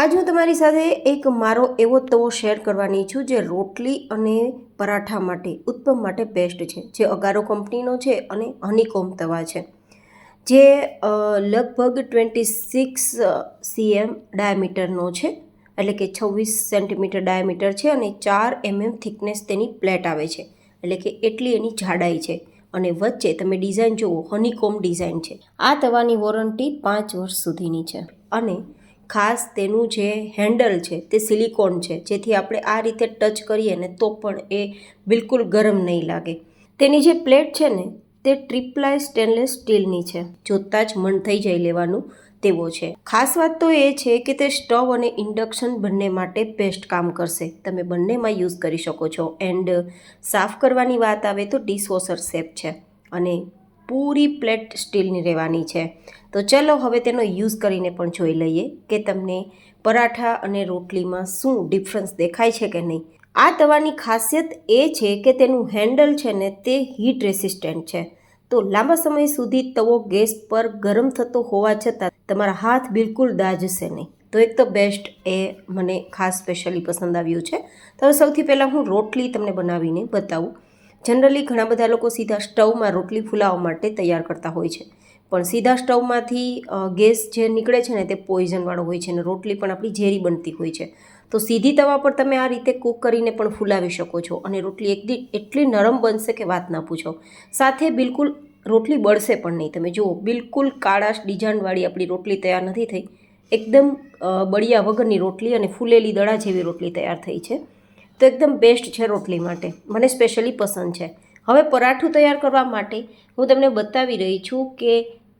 આજ હું તમારી સાથે એક મારો એવો તવો શેર કરવાની છું જે રોટલી અને પરાઠા માટે ઉત્પમ માટે બેસ્ટ છે, જે અગારો કંપનીનો છે અને હનીકોમ્બ તવા છે, જે લગભગ 26 cm ડાયામીટરનો છે, એટલે કે 26 સેન્ટીમીટર ડાયામીટર છે અને 4 mm થિકનેસ તેની પ્લેટ આવે છે, એટલે કે એટલી એની જાડાઈ છે અને વચ્ચે તમે ડિઝાઇન જુઓ હનીકોમ્બ ડિઝાઇન છે। આ તવાની વોરંટી 5 વર્ષ સુધીની છે અને ખાસ તેનું જે હેન્ડલ છે તે સિલિકોન છે, જેથી આપણે આ રીતે ટચ કરીએ ને તો પણ એ બિલકુલ ગરમ નહીં લાગે। તેની જે પ્લેટ છે ને તે ટ્રિપ્લાય સ્ટેનલેસ સ્ટીલની છે, જોતાં જ મન થઈ જાય લેવાનું તેવો છે। ખાસ વાત તો એ છે કે તે સ્ટવ અને ઇન્ડક્શન બંને માટે બેસ્ટ કામ કરશે, તમે બંનેમાં યુઝ કરી શકો છો। એન્ડ સાફ કરવાની વાત આવે તો ડિશવોશર સેફ છે અને પૂરી પ્લેટ સ્ટીલની રહેવાની છે। તો ચલો હવે તેનો યુઝ કરીને પણ જોઈ લઈએ કે તમને પરાઠા અને રોટલીમાં શું ડિફરન્સ દેખાય છે કે નહીં। આ તવાની ખાસિયત એ છે કે તેનું હેન્ડલ છે ને તે હીટ રેસિસ્ટન્ટ છે, તો લાંબા સમય સુધી તવો ગેસ પર ગરમ થતો હોવા છતાં તમારા હાથ બિલકુલ દાઝશે નહીં। તો એક તો બેસ્ટ એ મને ખાસ સ્પેશિયલી પસંદ આવ્યું છે। તો હવે સૌથી પહેલાં હું રોટલી તમને બનાવીને બતાવું। જનરલી ઘણા બધા લોકો સીધા સ્ટવમાં રોટલી ફૂલાવવા માટે તૈયાર કરતા હોય છે, પણ સીધા સ્ટવમાંથી ગેસ જે નીકળે છે ને તે પોઈઝનવાળો હોય છે અને રોટલી પણ આપણી ઝેરી બનતી હોય છે। તો સીધી તવા પર તમે આ રીતે કૂક કરીને પણ ફૂલાવી શકો છો અને રોટલી એટલી નરમ બનશે કે વાત ના પૂછો, સાથે બિલકુલ રોટલી બળશે પણ નહીં। તમે જુઓ બિલકુલ કાળાશ ડિઝાઇનવાળી આપણી રોટલી તૈયાર નથી થઈ, એકદમ બળિયા વગરની રોટલી અને ફૂલેલી દડા જેવી રોટલી તૈયાર થઈ છે। તો એકદમ બેસ્ટ છે રોટલી માટે, મને સ્પેશિયલી પસંદ છે। હવે પરાઠું તૈયાર કરવા માટે હું તમને બતાવી રહી છું કે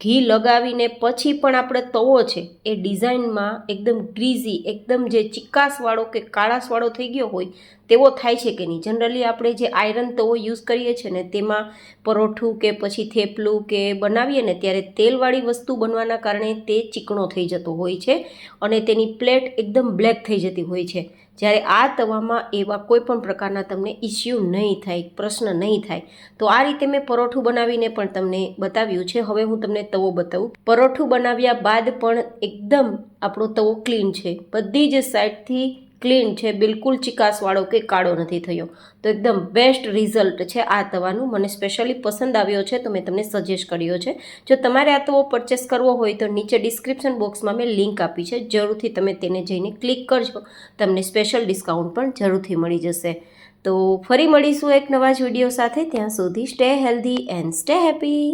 ઘી લગાવીને પછી પણ આપણે તવો છે એ ડિઝાઇનમાં એકદમ ગ્રીઝી, એકદમ જે ચિકાસવાળો કે કાળાશવાળો થઈ ગયો હોય તેવો થાય છે કે નહીં। જનરલી આપણે જે આયરન તવો યુઝ કરીએ છીએ ને તેમાં પરોઠું કે પછી થેપલું કે બનાવીએ ને ત્યારે તેલવાળી વસ્તુ બનવાના કારણે તે ચીકણો થઈ જતો હોય છે અને તેની પ્લેટ એકદમ બ્લેક થઈ જતી હોય છે, જ્યારે આ તવામાં એવા કોઈ પણ પ્રકારના તમને ઇસ્યુ નહીં થાય, પ્રશ્ન નહીં થાય। તો આ રીતે મેં પરોઠું બનાવીને પણ તમને બતાવ્યું છે। હવે હું તમને તવો બતાવું। પરોઠું બનાવ્યા બાદ પણ એકદમ આપણો તવો ક્લીન છે, બધી જ સાઈડથી ક્લીન છે, બિલકુલ ચિકાસવાળો કે કાળો નથી થયો। તો એકદમ બેસ્ટ રિઝલ્ટ છે આ તવાનું, મને સ્પેશિયલી પસંદ આવ્યો છે તો મેં તમને સજેસ્ટ કર્યો છે। જો તમારે આ તવો પરચેસ કરવો હોય તો નીચે ડિસ્ક્રિપ્શન બોક્સમાં મેં લિંક આપી છે, જરૂરથી તમે તેને જઈને ક્લિક કરજો, તમને સ્પેશિયલ ડિસ્કાઉન્ટ પણ જરૂરથી મળી જશે। તો ફરી મળીશું એક નવા જ વિડીયો સાથે, ત્યાં સુધી stay healthy and stay happy.